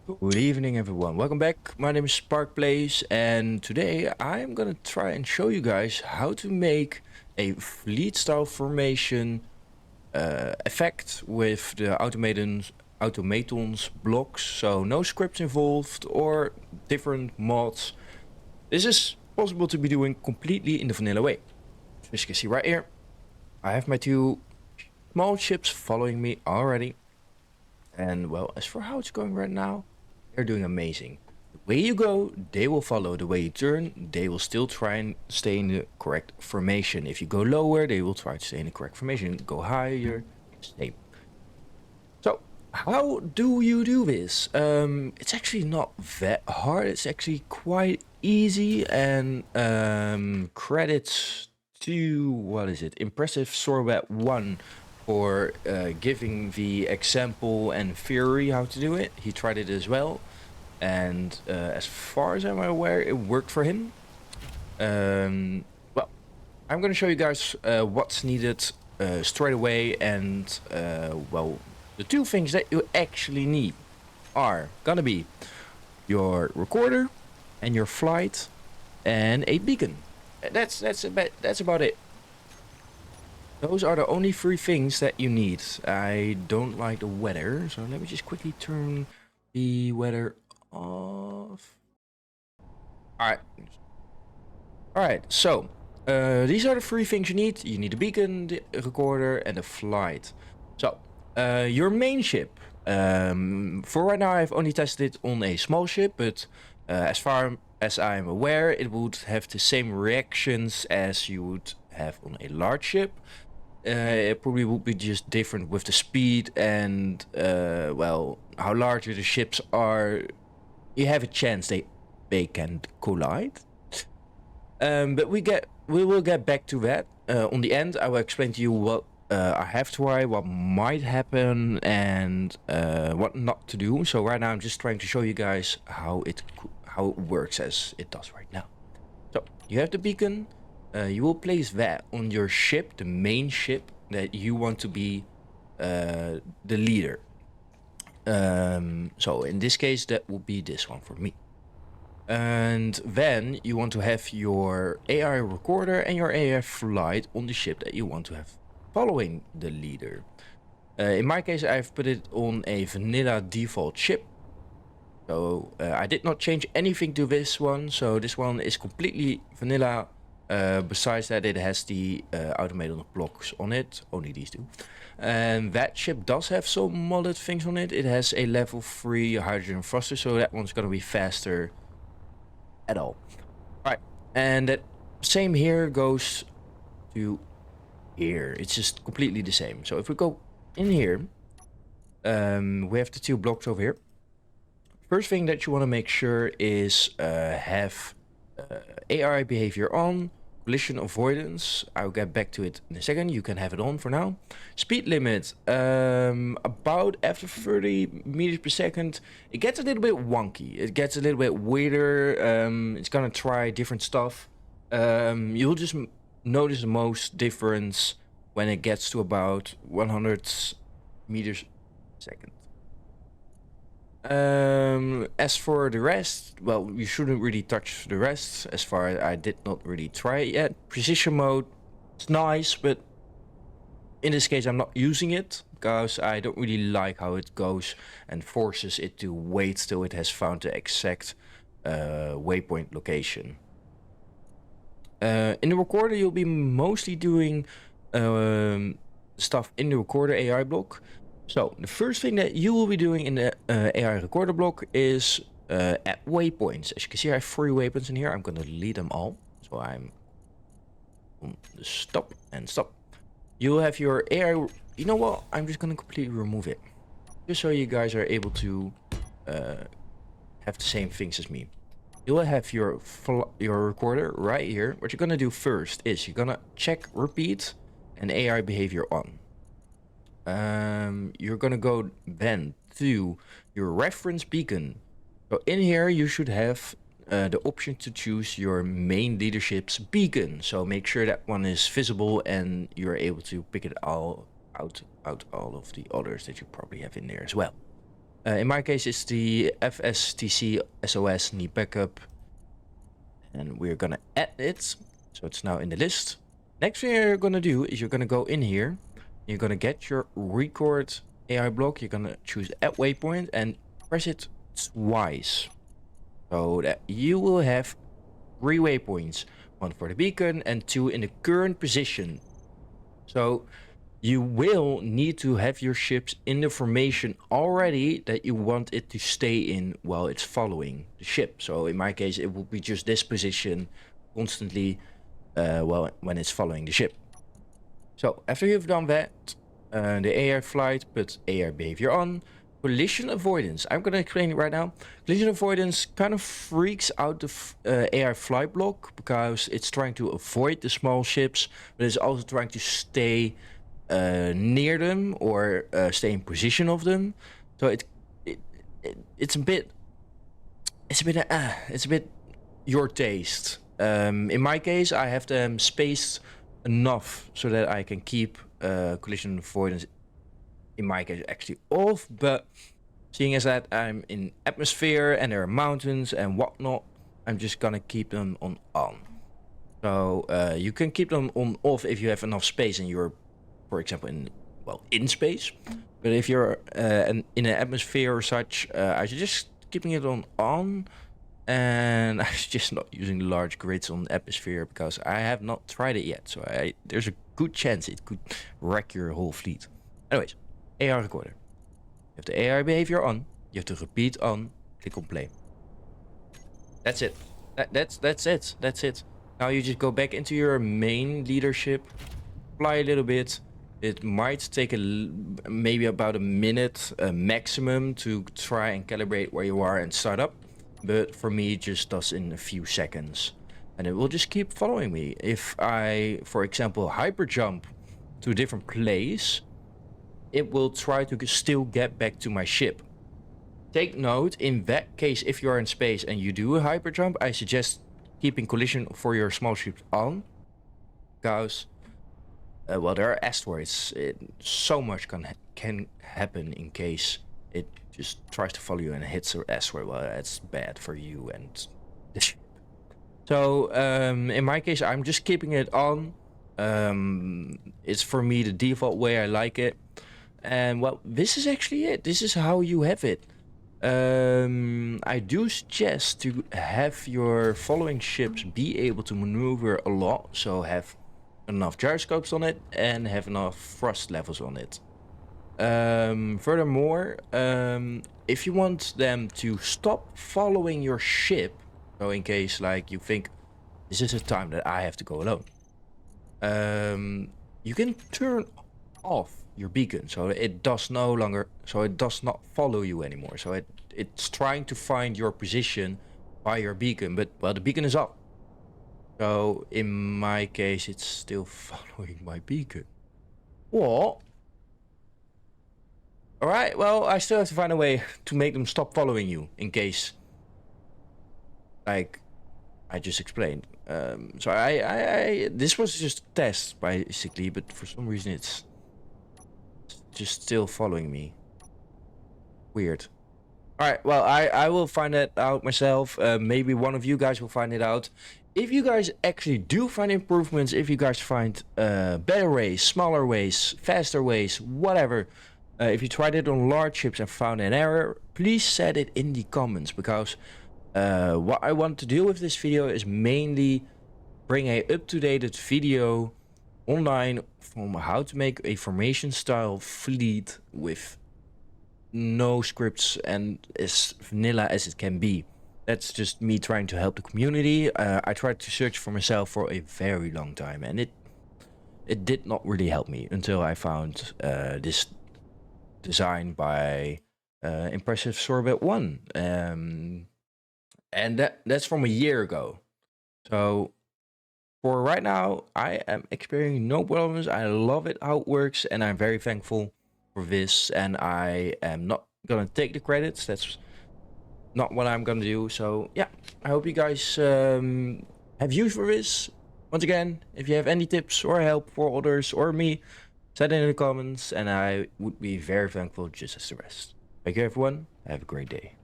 Good evening, everyone. Welcome back. My name is SparkPlays, and today I'm gonna try and show you guys how to make a fleet-style formation effect with the automatons blocks. So no scripts involved or different mods. This is possible to be doing completely in the vanilla way. As you can see right here, I have my two small ships following me already. And well, as for how it's going right now, they're doing amazing. The way you go, they will follow. The way you turn, they will still try and stay in the correct formation. If you go lower, they will try to stay in the correct formation. Go higher, same. So, how do you do this? It's actually not that hard. It's actually quite easy. And credits to, what is it? Impressive Sorbat 1 for giving the example and theory how to do it. He tried it as well, and as far as I'm aware, it worked for him. Well, I'm gonna show you guys what's needed straight away, and well, the two things that you actually need are gonna be your recorder and your flight and a beacon. That's about it. Those are the only three things that you need. I don't like the weather, so let me just quickly turn the weather off. Alright, so these are the three things you need. You need a beacon, the recorder, and a flight. So, your main ship. For right now, I've only tested it on a small ship, but as far as I'm aware, it would have the same reactions as you would have on a large ship. It probably would be just different with the speed and well, how larger the ships are. You have a chance they can collide. But we will get back to that on the end. I will explain to you what I have to try, what might happen, and what not to do. So right now I'm just trying to show you guys how it works as it does right now. So you have the beacon. You will place that on your ship, the main ship that you want to be the leader. So in this case, that will be this one for me. And then you want to have your AI recorder and your AI flight on the ship that you want to have following the leader. In my case, I've put it on a vanilla default ship. So I did not change anything to this one. So this one is completely vanilla. Besides that, it has the automated blocks on it, only these two. And that ship does have some modded things on it. It has a level 3 hydrogen thruster, so that one's gonna be faster at all. Right, and that same here goes to here. It's just completely the same. So if we go in here, we have the two blocks over here. First thing that you want to make sure is have AI behavior on, collision avoidance. I'll get back to it in a second. You can have it on for now. Speed limit, about after 30 meters per second, it gets a little bit wonky. It gets a little bit weirder. It's gonna try different stuff. You'll just notice the most difference when it gets to about 100 meters per second. As for the rest, well, you shouldn't really touch the rest. As far as I did not really try it yet. Precision mode, it's nice, but in this case I'm not using it because I don't really like how it goes and forces it to wait till it has found the exact waypoint location. In the recorder, you'll be mostly doing stuff in the recorder AI block. So the first thing that you will be doing in the AI recorder block is at waypoints. As you can see, I have 3 waypoints in here. I'm going to delete them all. So I'm on the stop and stop. You'll have your AI. You know what? I'm just going to completely remove it, just so you guys are able to have the same things as me. You'll have your recorder right here. What you're going to do first is you're going to check repeat and AI behavior on. You're gonna go then to your reference beacon. So in here you should have the option to choose your main leadership's beacon. So make sure that one is visible and you're able to pick it all out all of the others that you probably have in there as well. In my case, it's the FSTC SOS need backup. And we're gonna add it. So it's now in the list. Next thing you're gonna do is you're gonna go in here. You're gonna get your record AI block. You're gonna choose add waypoint and press it twice. So that you will have 3 waypoints. 1 for the beacon and 2 in the current position. So you will need to have your ships in the formation already that you want it to stay in while it's following the ship. So in my case, it will be just this position constantly when it's following the ship. So after you've done that, the AI flight, put AI behavior on. Collision avoidance. I'm going to explain it right now. Collision avoidance kind of freaks out the AI flight block because it's trying to avoid the small ships, but it's also trying to stay near them or stay in position of them. So it's a bit your taste. In my case, I have them spaced enough so that I can keep collision avoidance in my case actually off, but seeing as that I'm in atmosphere and there are mountains and whatnot, I'm just gonna keep them on. So you can keep them on off if you have enough space and you're, for example, in space. But if you're in an atmosphere or such, I should just keeping it on. And I'm just not using large grids on atmosphere because I have not tried it yet. So there's a good chance it could wreck your whole fleet. Anyways, AI recorder. You have the AI behavior on. You have to repeat on. Click on play. That's it. That's it. That's it. Now you just go back into your main leadership, fly a little bit. It might take maybe about a minute maximum to try and calibrate where you are and start up. But for me, it just does in a few seconds. And it will just keep following me. If I, for example, hyper jump to a different place, it will try to still get back to my ship. Take note, in that case, if you are in space and you do a hyper jump, I suggest keeping collision for your small ships on. Because, well, there are asteroids. So much can happen in case it just tries to follow you and hits an asteroid. Well, that's bad for you and the ship. So, in my case, I'm just keeping it on. It's for me the default way I like it. And well, this is actually it. This is how you have it. I do suggest to have your following ships be able to maneuver a lot. So have enough gyroscopes on it and have enough thrust levels on it. Furthermore, if you want them to stop following your ship, so in case like you think this is a time that I have to go alone, you can turn off your beacon so it does not follow you anymore. So it's trying to find your position by your beacon, but well, the beacon is up. So in my case, it's still following my beacon. What? All right, well, I still have to find a way to make them stop following you in case, like I just explained. So this was just a test basically, but for some reason it's just still following me. Weird. All right, well, I will find that out myself. Maybe one of you guys will find it out. If you guys actually do find improvements, if you guys find better ways, smaller ways, faster ways, whatever, if you tried it on large ships and found an error, please set it in the comments, because what I want to do with this video is mainly bring a up-to-date video online from how to make a formation style fleet with no scripts and as vanilla as it can be. That's just me trying to help the community. I tried to search for myself for a very long time, and it did not really help me until I found this design by Impressive Sorbet 1, and that's from a year ago. So for right now, I am experiencing no problems. I love it how it works, and I'm very thankful for this. And I am not gonna take the credits. That's not what I'm gonna do. So yeah, I hope you guys have use for this. Once again, if you have any tips or help for others or me, set it in the comments, and I would be very thankful just as the rest. Thank you, everyone. Have a great day.